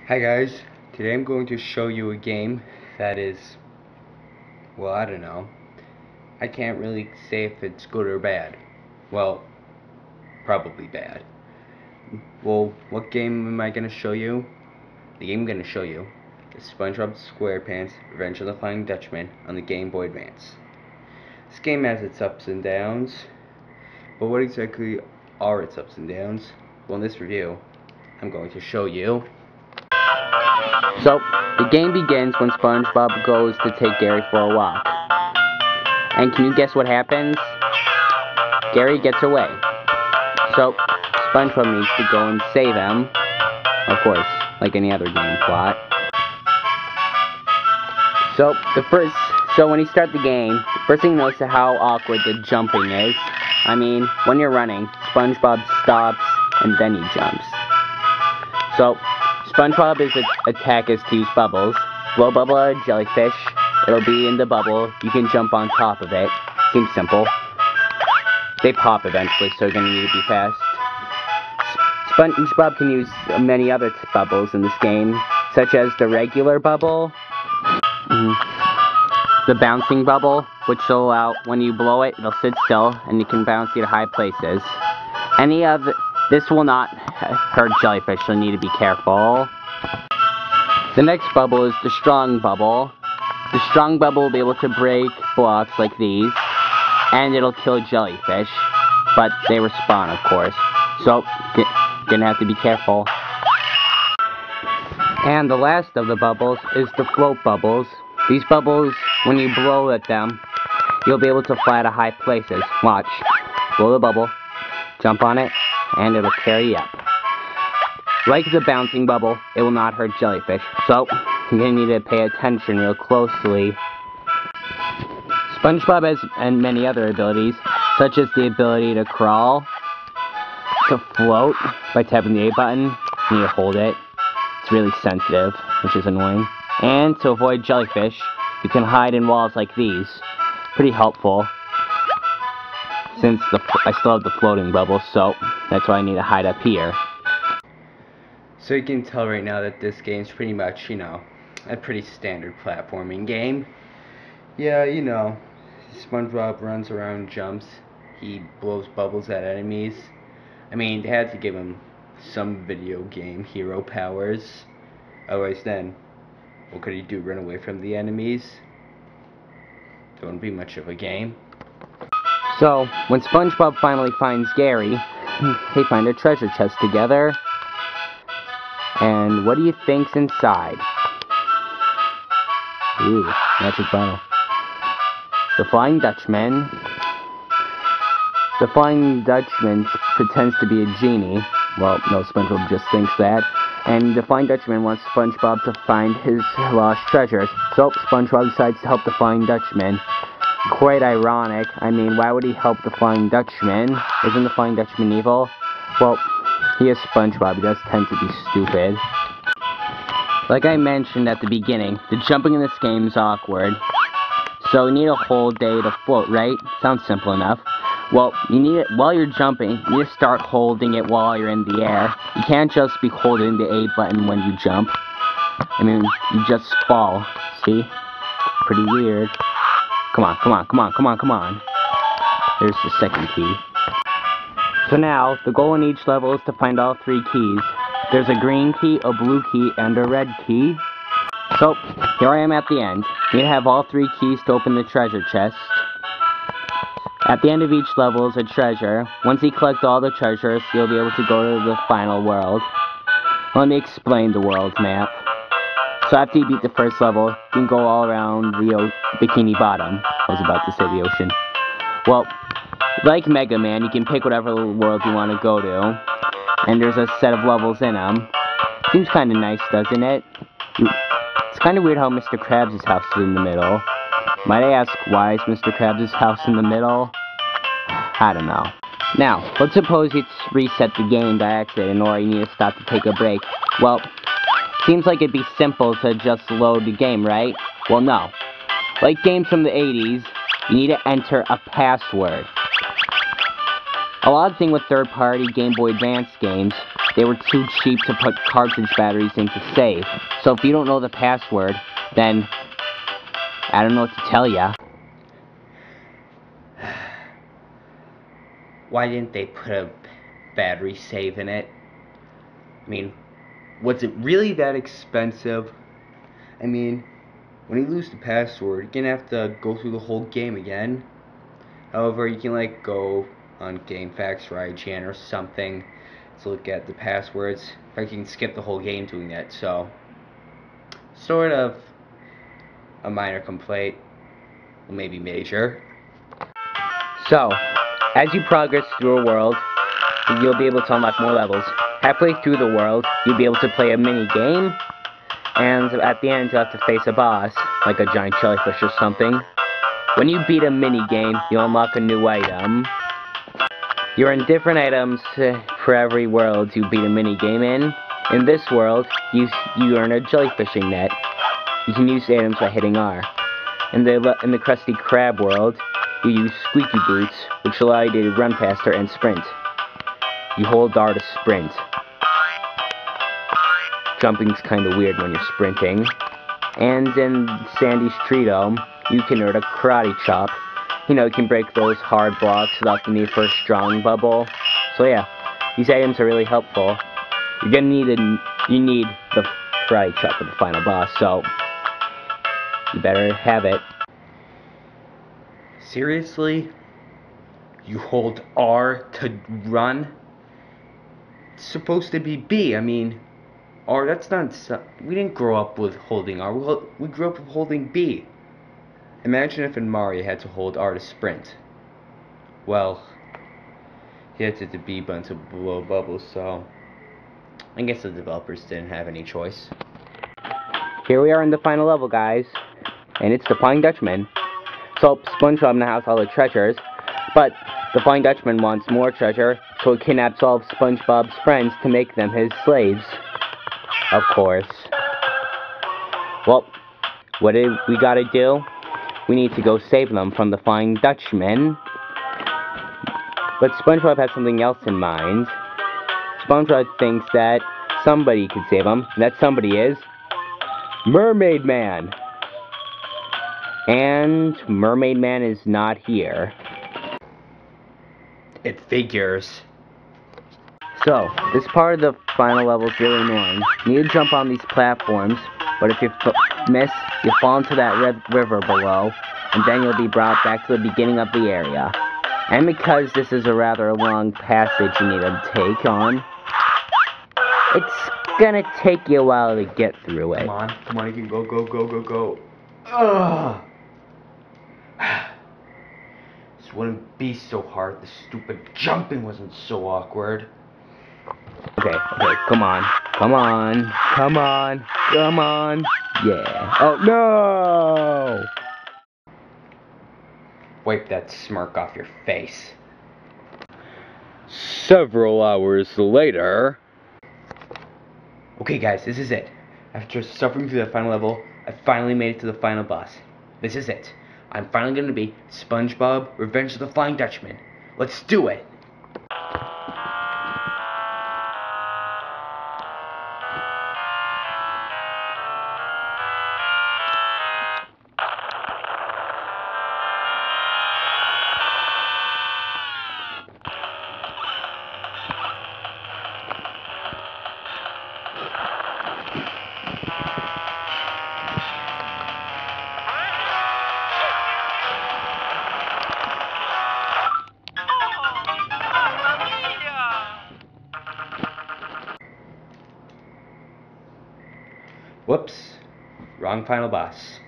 Hi guys, today I'm going to show you a game that is, well, I don't know. I can't really say if it's good or bad. Well, probably bad. Well, what game am I going to show you? The game I'm going to show you is Spongebob Squarepants Revenge of the Flying Dutchman on the Game Boy Advance. This game has its ups and downs, but what exactly are its ups and downs? Well, in this review, I'm going to show you. So, the game begins when SpongeBob goes to take Gary for a walk. And can you guess what happens? Gary gets away. So, SpongeBob needs to go and save him. Of course, like any other game plot. So when you start the game, first thing you notice is how awkward the jumping is. I mean, when you're running, SpongeBob stops and then he jumps. So, SpongeBob's attack is to use bubbles. Blow bubble a jellyfish. It'll be in the bubble. You can jump on top of it. Seems simple. They pop eventually, so you're going to need to be fast. SpongeBob can use many other bubbles in this game, such as the regular bubble, the bouncing bubble, which will allow, when you blow it, it'll sit still, and you can bounce you to high places. This will not hurt jellyfish, so you need to be careful. The next bubble is the strong bubble. The strong bubble will be able to break blocks like these, and it'll kill jellyfish, but they respawn, of course. So, you're gonna have to be careful. And the last of the bubbles is the float bubbles. These bubbles, when you blow at them, you'll be able to fly to high places. Watch. Blow the bubble, jump on it, and it'll carry you up. Like the bouncing bubble, it will not hurt jellyfish, so you're going to need to pay attention real closely. SpongeBob has many other abilities, such as the ability to crawl, to float by tapping the A button. You need to hold it. It's really sensitive, which is annoying. And to avoid jellyfish, you can hide in walls like these. Pretty helpful, since I still have the floating bubble, so that's why I need to hide up here. So you can tell right now that this game's pretty much, a pretty standard platforming game. Yeah, SpongeBob runs around, jumps, he blows bubbles at enemies. I mean, they had to give him some video game hero powers. Otherwise then, what could he do, run away from the enemies? It wouldn't be much of a game. So, when SpongeBob finally finds Gary, they find a treasure chest together. And what do you think's inside? Ooh, magic bottle. The Flying Dutchman. The Flying Dutchman pretends to be a genie. Well, no, SpongeBob just thinks that. And the Flying Dutchman wants SpongeBob to find his lost treasures. So, SpongeBob decides to help the Flying Dutchman. Quite ironic. I mean, why would he help the Flying Dutchman? Isn't the Flying Dutchman evil? Well, he is SpongeBob. He does tend to be stupid. Like I mentioned at the beginning, the jumping in this game is awkward. So you need a whole day to float, right? Sounds simple enough. Well, you need it while you're jumping. You need to start holding it while you're in the air. You can't just be holding the A button when you jump. I mean, you just fall. See? Pretty weird. Come on, come on, come on, come on, come on. There's the second key. So now, the goal in each level is to find all 3 keys. There's a green key, a blue key, and a red key. So, here I am at the end. You need to have all 3 keys to open the treasure chest. At the end of each level is a treasure. Once you collect all the treasures, you'll be able to go to the final world. Let me explain the world map. So after you beat the first level, you can go all around the Bikini Bottom. I was about to say the ocean. Well, like Mega Man, you can pick whatever world you want to go to. And there's a set of levels in them. Seems kind of nice, doesn't it? It's kind of weird how Mr. Krabs' house is in the middle. Might I ask, why is Mr. Krabs' house in the middle? I don't know. Now, let's suppose you reset the game by accident, or you need to stop to take a break. Well, seems like it'd be simple to just load the game, right? Well, no. Like games from the 80s, you need to enter a password. A odd thing with third-party Game Boy Advance games, they were too cheap to put cartridge batteries in to save. So if you don't know the password, then I don't know what to tell ya. Why didn't they put a battery save in it? I mean, was it really that expensive? I mean, when you lose the password, you're gonna have to go through the whole game again. However, you can like go on GameFAQs or IGN or something to look at the passwords. In fact, you can skip the whole game doing that, so sort of a minor complaint, well, maybe major. So, as you progress through a world, you'll be able to unlock more levels. Halfway through the world, you'll be able to play a mini game, and at the end, you'll have to face a boss, like a giant jellyfish or something. When you beat a mini game, you'll unlock a new item. You earn different items for every world you beat a mini game in. In this world, you earn a jellyfishing net. You can use items by hitting R. In the Krusty Krab world, you use squeaky boots, which allow you to run faster and sprint. You hold R to sprint. Jumping's kinda weird when you're sprinting. And in Sandy's Tree Dome, you can earn a karate chop. You know, you can break those hard blocks without the need for a strong bubble. So yeah, these items are really helpful. You're gonna need you need the karate chop for the final boss, so you better have it. Seriously? You hold R to run? It's supposed to be B. I mean, R, that's not... We didn't grow up with holding R. We grew up with holding B. Imagine if in Mario you had to hold R to sprint. Well, he had to hit the B button to blow bubbles, so I guess the developers didn't have any choice. Here we are in the final level, guys, and it's the Flying Dutchman. So SpongeBob now has all the treasures, but the Flying Dutchman wants more treasure, so he kidnaps all of SpongeBob's friends to make them his slaves. Of course. Well, what do we gotta do? We need to go save them from the Flying Dutchman. But SpongeBob has something else in mind. SpongeBob thinks that somebody could save him, and that somebody is Mermaid Man. And Mermaid Man is not here. It figures. So, this part of the final level is really annoying. You need to jump on these platforms, but if you miss, you fall into that river below, and then you'll be brought back to the beginning of the area. And because this is a rather long passage you need to take on, it's gonna take you a while to get through it. Come on, you can go. Ugh! This wouldn't be so hard. The stupid jumping wasn't so awkward. Okay, come on. Yeah. Oh, no! Wipe that smirk off your face. Several hours later. Okay, guys, this is it. After suffering through the final level, I finally made it to the final boss. This is it. I'm finally going to be SpongeBob Revenge of the Flying Dutchman. Let's do it! Whoops. Wrong final boss.